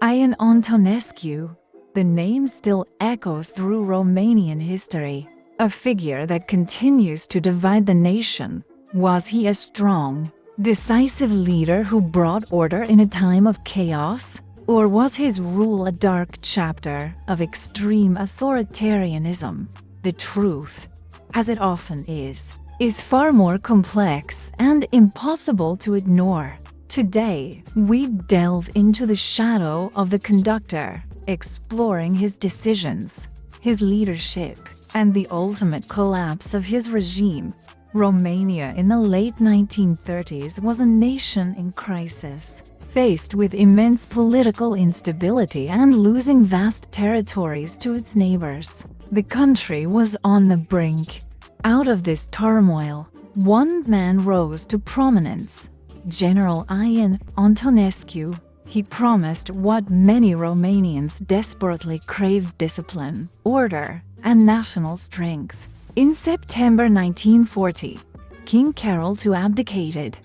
Ion Antonescu, the name still echoes through Romanian history. A figure that continues to divide the nation. Was he a strong, decisive leader who brought order in a time of chaos? Or was his rule a dark chapter of extreme authoritarianism? The truth, as it often is far more complex and impossible to ignore. Today, we delve into the shadow of the conductor, exploring his decisions, his leadership, and the ultimate collapse of his regime. Romania in the late 1930s was a nation in crisis, faced with immense political instability and losing vast territories to its neighbors. The country was on the brink. Out of this turmoil, one man rose to prominence: General Ion Antonescu. He promised what many Romanians desperately craved: discipline, order, and national strength. In September 1940, King Carol II abdicated,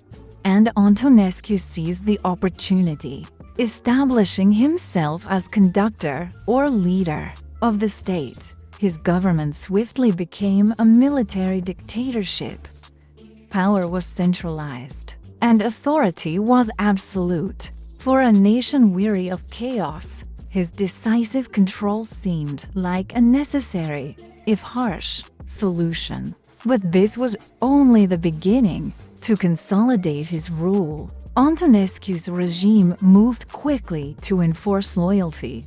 and Antonescu seized the opportunity, establishing himself as conductor or leader of the state. His government swiftly became a military dictatorship. Power was centralized, and authority was absolute. For a nation weary of chaos, his decisive control seemed like a necessary, if harsh, solution. But this was only the beginning. To consolidate his rule, Antonescu's regime moved quickly to enforce loyalty.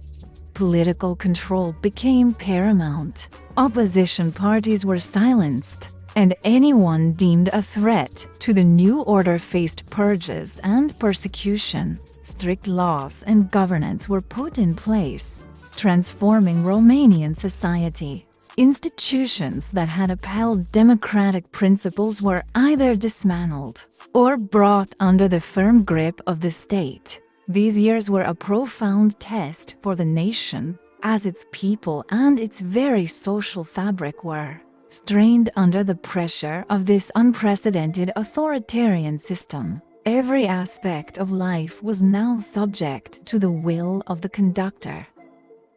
Political control became paramount. Opposition parties were silenced, and anyone deemed a threat to the new order faced purges and persecution. Strict laws and governance were put in place, transforming Romanian society. Institutions that had upheld democratic principles were either dismantled or brought under the firm grip of the state. These years were a profound test for the nation, as its people and its very social fabric were strained under the pressure of this unprecedented authoritarian system. Every aspect of life was now subject to the will of the conductor.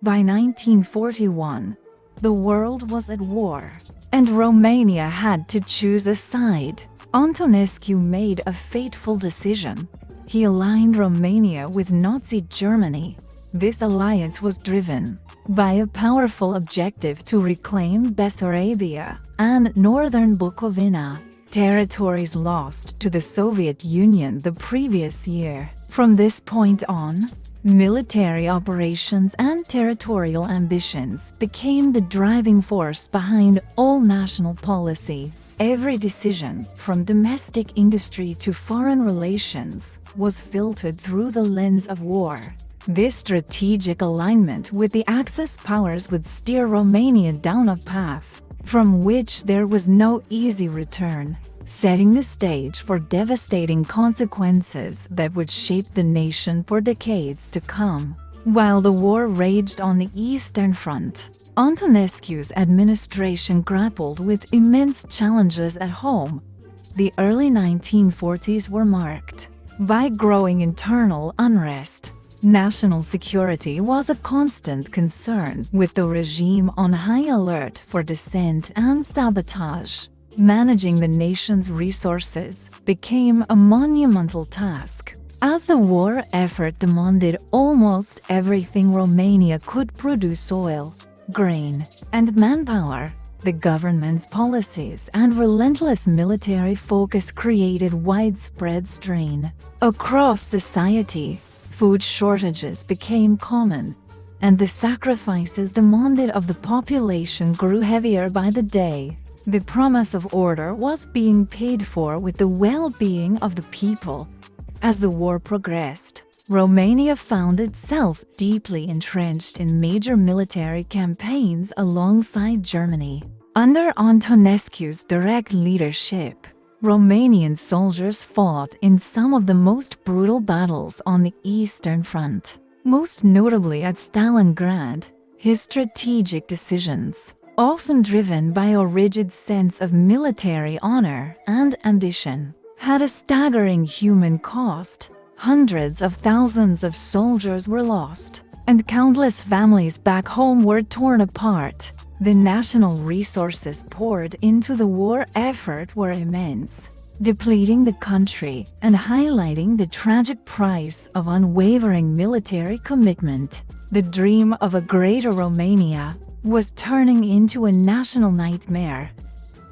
By 1941, the world was at war, and Romania had to choose a side. Antonescu made a fateful decision. He aligned Romania with Nazi Germany. This alliance was driven by a powerful objective to reclaim Bessarabia and northern Bukovina, territories lost to the Soviet Union the previous year. From this point on, military operations and territorial ambitions became the driving force behind all national policy. Every decision, from domestic industry to foreign relations, was filtered through the lens of war. This strategic alignment with the Axis powers would steer Romania down a path from which there was no easy return, setting the stage for devastating consequences that would shape the nation for decades to come. While the war raged on the Eastern Front, Antonescu's administration grappled with immense challenges at home. The early 1940s were marked by growing internal unrest. National security was a constant concern, with the regime on high alert for dissent and sabotage. Managing the nation's resources became a monumental task, as the war effort demanded almost everything Romania could produce: oil, grain, and manpower. The government's policies and relentless military focus created widespread strain across society. Food shortages became common, and the sacrifices demanded of the population grew heavier by the day. The promise of order was being paid for with the well-being of the people. As the war progressed, Romania found itself deeply entrenched in major military campaigns alongside Germany. Under Antonescu's direct leadership, Romanian soldiers fought in some of the most brutal battles on the Eastern Front. Most notably at Stalingrad, his strategic decisions, often driven by a rigid sense of military honor and ambition, had a staggering human cost. Hundreds of thousands of soldiers were lost, and countless families back home were torn apart. The national resources poured into the war effort were immense, depleting the country and highlighting the tragic price of unwavering military commitment. The dream of a greater Romania was turning into a national nightmare.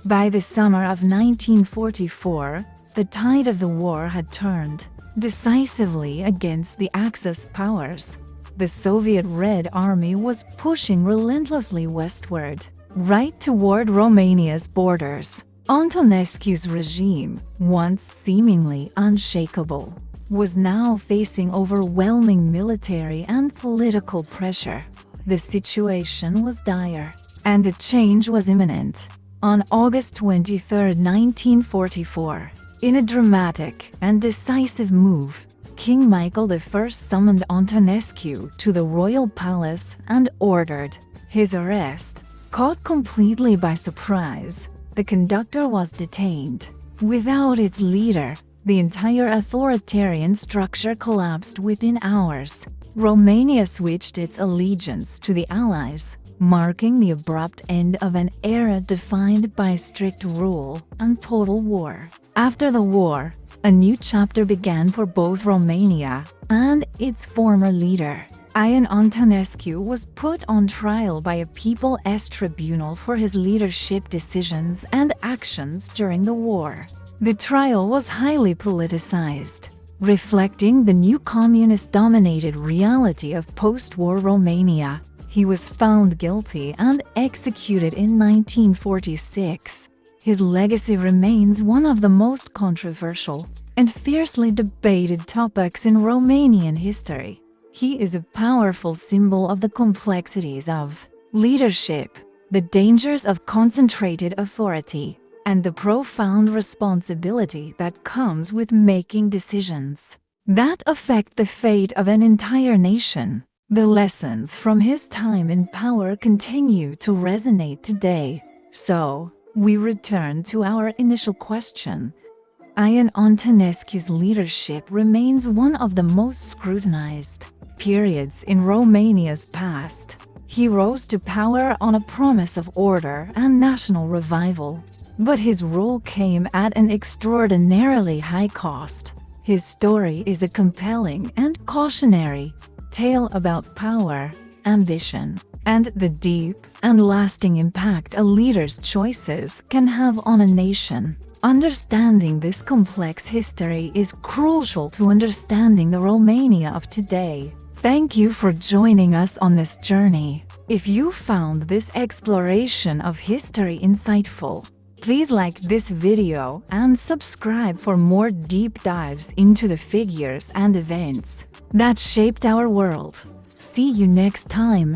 By the summer of 1944, the tide of the war had turned decisively against the Axis powers. The Soviet Red Army was pushing relentlessly westward, right toward Romania's borders. Antonescu's regime, once seemingly unshakable, was now facing overwhelming military and political pressure. The situation was dire, and the change was imminent. On August 23, 1944, in a dramatic and decisive move, King Michael I summoned Antonescu to the royal palace and ordered his arrest. Caught completely by surprise, the conductor was detained. Without its leader, the entire authoritarian structure collapsed within hours. Romania switched its allegiance to the Allies, marking the abrupt end of an era defined by strict rule and total war. After the war, a new chapter began for both Romania and its former leader. Ion Antonescu was put on trial by a People's Tribunal for his leadership decisions and actions during the war. The trial was highly politicized, reflecting the new communist-dominated reality of post-war Romania. He was found guilty and executed in 1946. His legacy remains one of the most controversial and fiercely debated topics in Romanian history. He is a powerful symbol of the complexities of leadership, the dangers of concentrated authority, and the profound responsibility that comes with making decisions that affect the fate of an entire nation. The lessons from his time in power continue to resonate today. So, we return to our initial question. Ion Antonescu's leadership remains one of the most scrutinized periods in Romania's past. He rose to power on a promise of order and national revival, but his rule came at an extraordinarily high cost. His story is a compelling and cautionary tale about power, ambition, and the deep and lasting impact a leader's choices can have on a nation. Understanding this complex history is crucial to understanding the Romania of today. Thank you for joining us on this journey. If you found this exploration of history insightful, please like this video and subscribe for more deep dives into the figures and events that shaped our world. See you next time.